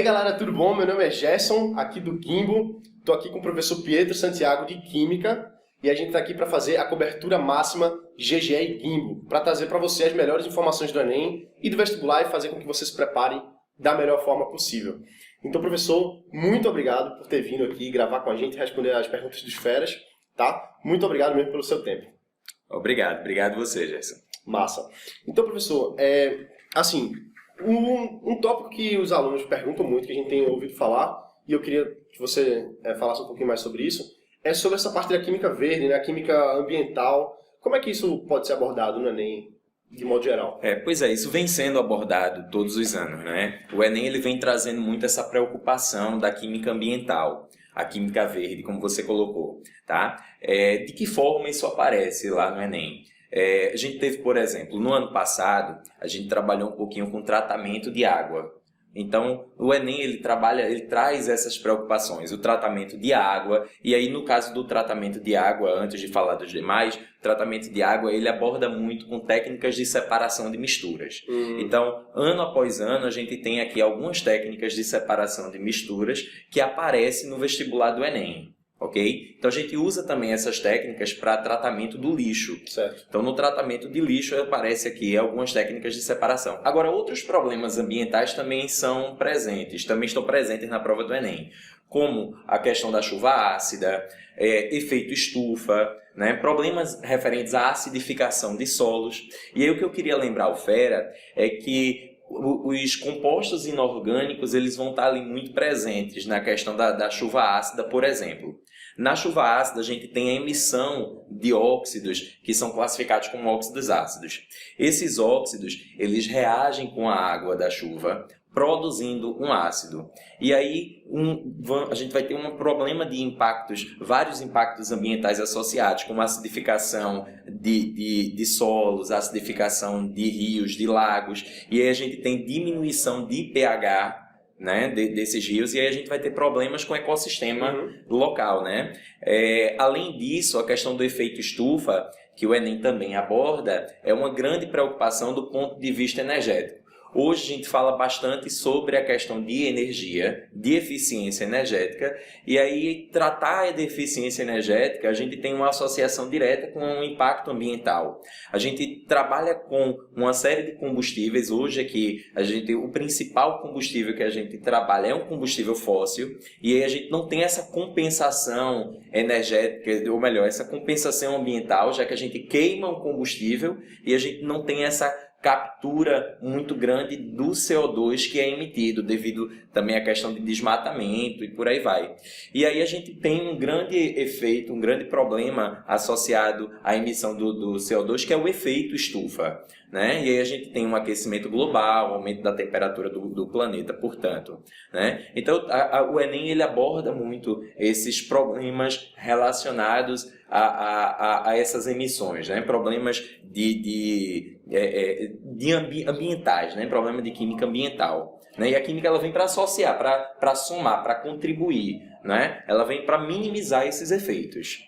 aí galera, tudo bom? Meu nome é Gerson, aqui do Gimbo. Estou aqui com o professor Pietro Santiago de Química e a gente está aqui para fazer a cobertura máxima GGE e Gimbo, para trazer para você as melhores informações do Enem e do vestibular e fazer com que você se prepare da melhor forma possível. Então, professor, muito obrigado por ter vindo aqui gravar com a gente e responder as perguntas dos feras, tá? Muito obrigado mesmo pelo seu tempo. Obrigado você, Gerson. Massa. Então, professor, um tópico que os alunos perguntam muito, que a gente tem ouvido falar, e eu queria que você falasse um pouquinho mais sobre isso, é sobre essa parte da química verde, né, a química ambiental. Como é que isso pode ser abordado no Enem, de modo geral? Pois é, isso vem sendo abordado todos os anos, né? O Enem ele vem trazendo muito essa preocupação da química ambiental, a química verde, como você colocou, tá? De que forma isso aparece lá no Enem? A gente teve, por exemplo, no ano passado, a gente trabalhou um pouquinho com tratamento de água. Então, o Enem ele traz essas preocupações, o tratamento de água, e aí no caso do tratamento de água, antes de falar dos demais, o tratamento de água ele aborda muito com técnicas de separação de misturas. Então, ano após ano, a gente tem aqui algumas técnicas de separação de misturas que aparecem no vestibular do Enem. Ok? Então a gente usa também essas técnicas para tratamento do lixo. Certo. Então no tratamento de lixo aparece aqui algumas técnicas de separação. Agora outros problemas ambientais também estão presentes na prova do Enem, como a questão da chuva ácida, efeito estufa, né? Problemas referentes à acidificação de solos. E aí o que eu queria lembrar ao fera é que os compostos inorgânicos eles vão estar ali muito presentes na questão da chuva ácida, por exemplo. Na chuva ácida, a gente tem a emissão de óxidos que são classificados como óxidos ácidos. Esses óxidos, eles reagem com a água da chuva, produzindo um ácido. E aí a gente vai ter um problema de impactos, vários impactos ambientais associados, como a acidificação de solos, a acidificação de rios, de lagos. E aí a gente tem diminuição de pH, né, desses rios, e aí a gente vai ter problemas com o ecossistema local, né? Além disso, a questão do efeito estufa, que o Enem também aborda, é uma grande preocupação do ponto de vista energético. Hoje a gente fala bastante sobre a questão de energia, de eficiência energética, e aí tratar de eficiência energética, a gente tem uma associação direta com o impacto ambiental. A gente trabalha com uma série de combustíveis, hoje aqui o principal combustível que a gente trabalha é um combustível fóssil, e aí a gente não tem essa compensação energética, ou melhor, essa compensação ambiental, já que a gente queima um combustível e a gente não tem essa captura muito grande do CO2 que é emitido, devido também à questão de desmatamento e por aí vai. E aí a gente tem um grande efeito, um grande problema associado à emissão do CO2, que é o efeito estufa, né? E aí a gente tem um aquecimento global, um aumento da temperatura do planeta, portanto, né? Então o Enem ele aborda muito esses problemas relacionados a essas emissões, né? Problemas ambientais, né? Problema de química ambiental, né? E a química ela vem para associar, para somar, para contribuir, né? Ela vem para minimizar esses efeitos.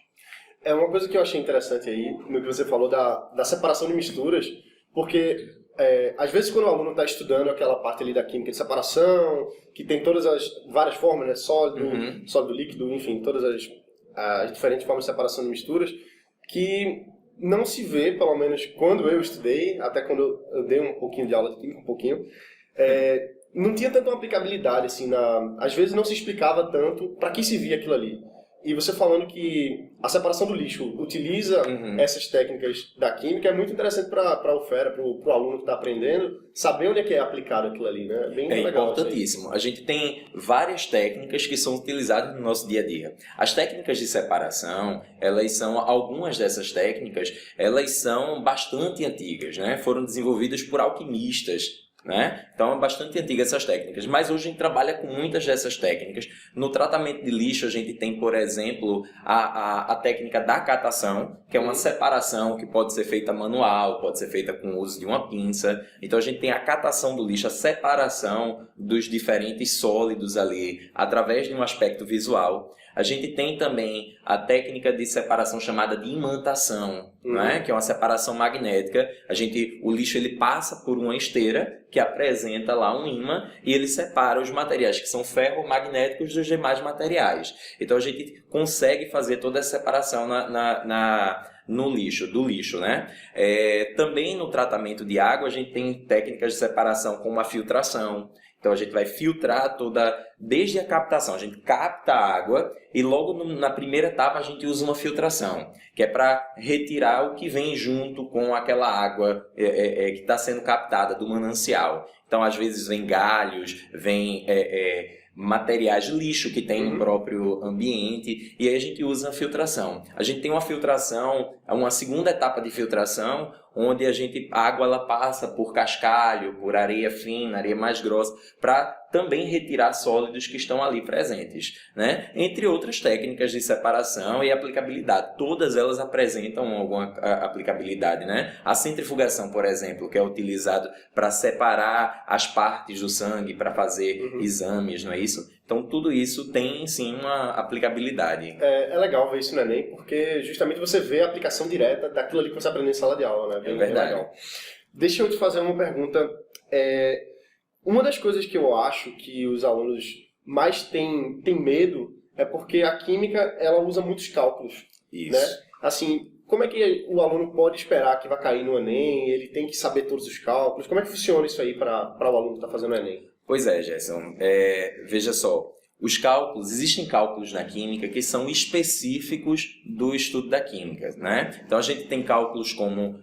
É uma coisa que eu achei interessante aí, no que você falou da separação de misturas, porque às vezes quando o aluno está estudando aquela parte ali da química de separação, que tem todas as várias formas, né? Sólido, líquido, enfim, todas as diferentes formas de separação de misturas, que não se vê, pelo menos quando eu estudei, até quando eu dei um pouquinho de aula de química, não tinha tanta aplicabilidade, assim, às vezes não se explicava tanto para que se via aquilo ali. E você falando que a separação do lixo utiliza essas técnicas da química, é muito interessante para o fera, para o aluno que está aprendendo, saber onde é que é aplicado aquilo ali, né? Bem legal. Importantíssimo. A gente tem várias técnicas que são utilizadas no nosso dia a dia. As técnicas de separação, algumas dessas técnicas, elas são bastante antigas, né? Foram desenvolvidas por alquimistas, né? Então é bastante antiga essas técnicas, mas hoje a gente trabalha com muitas dessas técnicas. No tratamento de lixo a gente tem, por exemplo, a técnica da catação, que é uma separação que pode ser feita manual, pode ser feita com o uso de uma pinça. Então a gente tem a catação do lixo, a separação dos diferentes sólidos ali através de um aspecto visual. A gente tem também a técnica de separação chamada de imantação, né? Que é uma separação magnética. O lixo ele passa por uma esteira que apresenta lá um ímã e ele separa os materiais que são ferromagnéticos dos demais materiais. Então a gente consegue fazer toda essa separação do lixo, né? Também no tratamento de água a gente tem técnicas de separação como a filtração. Então a gente vai filtrar desde a captação, a gente capta a água e logo na primeira etapa a gente usa uma filtração, que é para retirar o que vem junto com aquela água que está sendo captada do manancial. Então às vezes vem galhos, vem materiais de lixo que tem no próprio ambiente, e aí a gente usa a filtração. A gente tem uma filtração, uma segunda etapa de filtração, onde a água ela passa por cascalho, por areia fina, areia mais grossa, para também retirar sólidos que estão ali presentes, né? Entre outras técnicas de separação e aplicabilidade. Todas elas apresentam alguma aplicabilidade, né? A centrifugação, por exemplo, que é utilizado para separar as partes do sangue, para fazer exames, não é isso? Então, tudo isso tem, sim, uma aplicabilidade. É legal ver isso no Enem, porque justamente você vê a aplicação direta daquilo ali que você aprende em sala de aula, né? É verdade. Legal. Deixa eu te fazer uma pergunta. Uma das coisas que eu acho que os alunos mais têm medo é porque a química ela usa muitos cálculos. Isso. Né? Assim, como é que o aluno pode esperar que vai cair no Enem? Ele tem que saber todos os cálculos? Como é que funciona isso aí para o aluno que está fazendo o Enem? Pois é, Gerson. Veja só, existem cálculos na química que são específicos do estudo da química, né? Então a gente tem cálculos como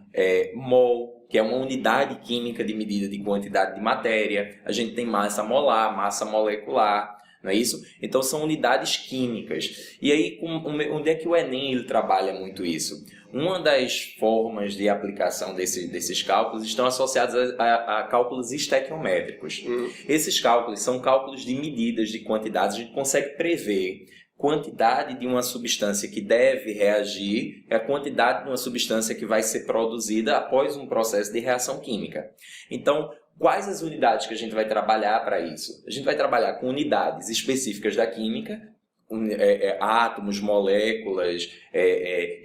mol, que é uma unidade química de medida de quantidade de matéria. A gente tem massa molar, massa molecular, não é isso? Então são unidades químicas. E aí, onde é que o Enem ele trabalha muito isso? Uma das formas de aplicação desses cálculos estão associados a cálculos estequiométricos. Esses cálculos são cálculos de medidas de quantidades. A gente consegue prever quantidade de uma substância que deve reagir é a quantidade de uma substância que vai ser produzida após um processo de reação química. Então, quais as unidades que a gente vai trabalhar para isso? A gente vai trabalhar com unidades específicas da química, átomos, moléculas,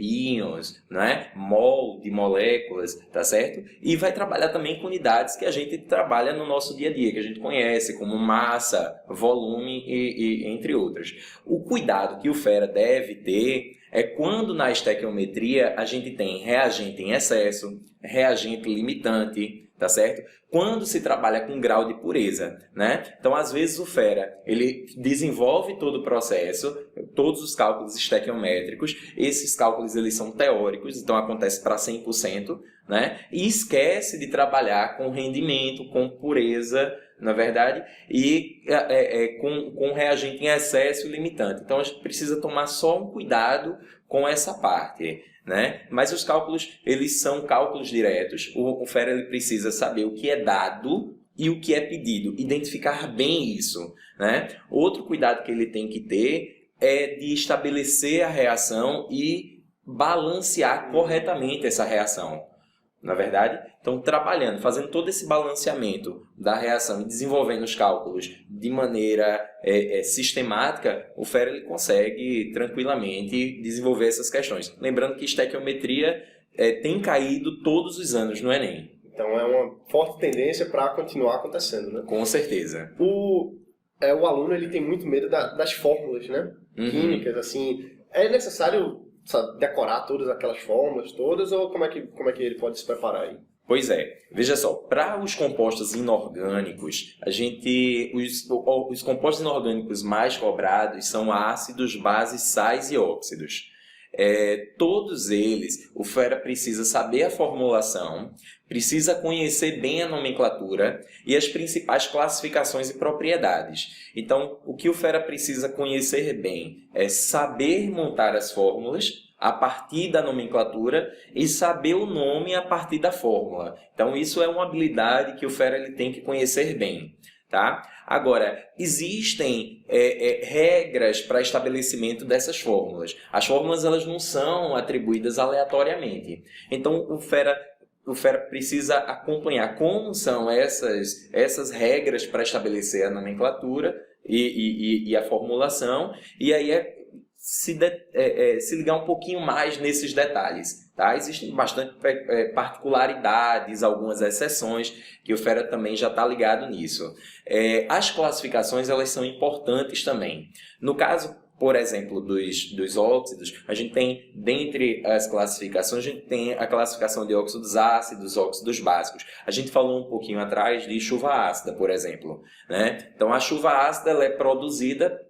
íons, né? Mol de moléculas, tá certo? E vai trabalhar também com unidades que a gente trabalha no nosso dia a dia, que a gente conhece como massa, volume e entre outras. O cuidado que o Fera deve ter é quando na estequiometria a gente tem reagente em excesso, reagente limitante, tá certo? Quando se trabalha com grau de pureza, né? Então, às vezes, o Fera, ele desenvolve todo o processo, todos os cálculos estequiométricos, esses cálculos, eles são teóricos, então acontece para 100%, né? E esquece de trabalhar com rendimento, com pureza, na verdade, e com reagente em excesso e limitante. Então, a gente precisa tomar só um cuidado com essa parte, né? Mas os cálculos, eles são cálculos diretos. O Fera ele precisa saber o que é dado e o que é pedido, identificar bem isso, né? Outro cuidado que ele tem que ter é de estabelecer a reação e balancear corretamente essa reação. Na verdade, então trabalhando, fazendo todo esse balanceamento da reação e desenvolvendo os cálculos de maneira sistemática, o Fera ele consegue tranquilamente desenvolver essas questões. Lembrando que estequiometria tem caído todos os anos no Enem. Então é uma forte tendência para continuar acontecendo, né? Com certeza. O aluno ele tem muito medo das fórmulas, né? Químicas, assim. É necessário decorar todas aquelas fórmulas todas ou como é que ele pode se preparar aí? Pois é, veja só, para os compostos inorgânicos, os compostos inorgânicos mais cobrados são ácidos, bases, sais e óxidos. Todos eles, o Fera precisa saber a formulação, precisa conhecer bem a nomenclatura e as principais classificações e propriedades. Então, o que o Fera precisa conhecer bem é saber montar as fórmulas a partir da nomenclatura e saber o nome a partir da fórmula. Então, isso é uma habilidade que o Fera ele tem que conhecer bem. Tá? Agora, existem regras para estabelecimento dessas fórmulas. As fórmulas elas não são atribuídas aleatoriamente. Então, o Fera precisa acompanhar como são essas regras para estabelecer a nomenclatura e a formulação. E aí se ligar um pouquinho mais nesses detalhes. Tá? Existem bastante particularidades, algumas exceções, que o Fera também já está ligado nisso. As classificações, elas são importantes também. No caso, por exemplo, dos óxidos, a gente tem, dentre as classificações, a gente tem a classificação de óxidos ácidos, óxidos básicos. A gente falou um pouquinho atrás de chuva ácida, por exemplo, né? Então, a chuva ácida ela é produzida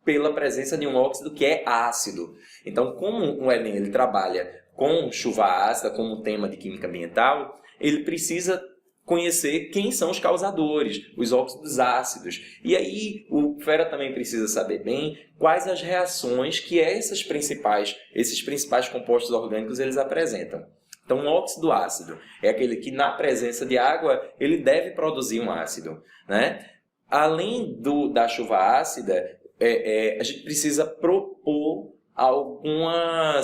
pela presença de um óxido que é ácido. Então, como o Enem ele trabalha com chuva ácida como tema de química ambiental, ele precisa conhecer quem são os causadores, os óxidos ácidos. E aí o Fera também precisa saber bem quais as reações que esses principais compostos orgânicos eles apresentam. Então, um óxido ácido é aquele que, na presença de água, ele deve produzir um ácido, né? Além da chuva ácida, a gente precisa propor alguma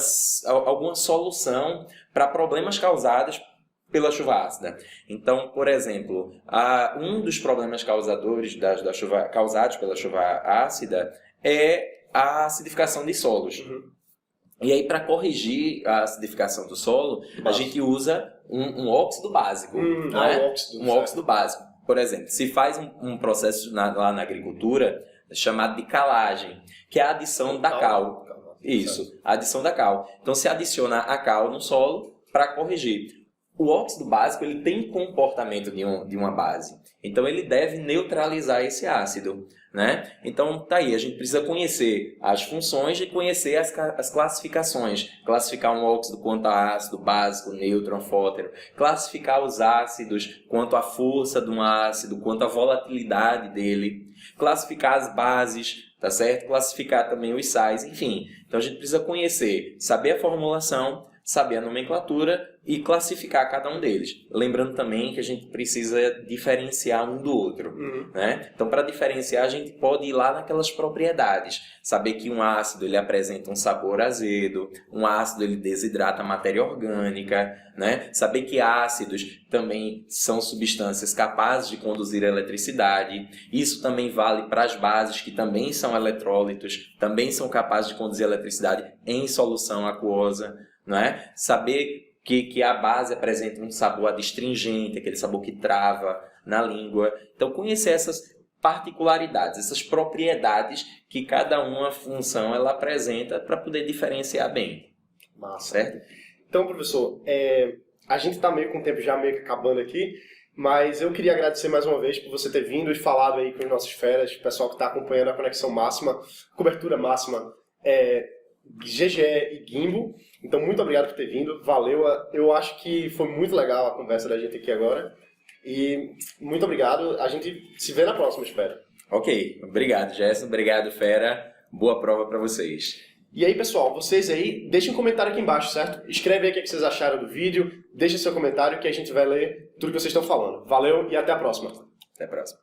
solução para problemas causados pela chuva ácida. Então, por exemplo, um dos problemas causadores causados pela chuva ácida é a acidificação de solos. Uhum. E aí, para corrigir a acidificação do solo, a gente usa um óxido básico. Né? Um óxido básico. Por exemplo, se faz um processo lá na agricultura chamado de calagem, que é a adição da cal. Isso, a adição da cal. Então, se adiciona a cal no solo para corrigir. O óxido básico ele tem comportamento de uma base. Então, ele deve neutralizar esse ácido. Né? Então, tá aí. A gente precisa conhecer as funções e conhecer as classificações. Classificar um óxido quanto a ácido, básico, neutro, anfótero. Classificar os ácidos quanto à força de um ácido, quanto à volatilidade dele. Classificar as bases, tá certo? Classificar também os sais, enfim. Então, a gente precisa conhecer, saber a formulação, saber a nomenclatura e classificar cada um deles. Lembrando também que a gente precisa diferenciar um do outro. Né? Então, para diferenciar, a gente pode ir lá naquelas propriedades. Saber que um ácido ele apresenta um sabor azedo, um ácido ele desidrata a matéria orgânica, né? Saber que ácidos também são substâncias capazes de conduzir eletricidade. Isso também vale para as bases, que também são eletrólitos, também são capazes de conduzir eletricidade em solução aquosa. Né? Saber que a base apresenta um sabor adstringente, aquele sabor que trava na língua. Então, conhecer essas particularidades, essas propriedades que cada uma função ela apresenta para poder diferenciar bem. Massa. Certo? Então, professor, a gente está meio com o tempo já meio que acabando aqui, mas eu queria agradecer mais uma vez por você ter vindo e falado aí com os nossos feras, o pessoal que está acompanhando a Conexão Máxima, cobertura máxima, GGE e Gimbo. Então, muito obrigado por ter vindo. Valeu. Eu acho que foi muito legal a conversa da gente aqui agora. E muito obrigado. A gente se vê na próxima, espero. Ok. Obrigado, Gerson. Obrigado, Fera. Boa prova para vocês. E aí, pessoal, vocês aí, deixem um comentário aqui embaixo, certo? Escreve aí o que vocês acharam do vídeo. Deixa seu comentário que a gente vai ler tudo que vocês estão falando. Valeu e até a próxima. Até a próxima.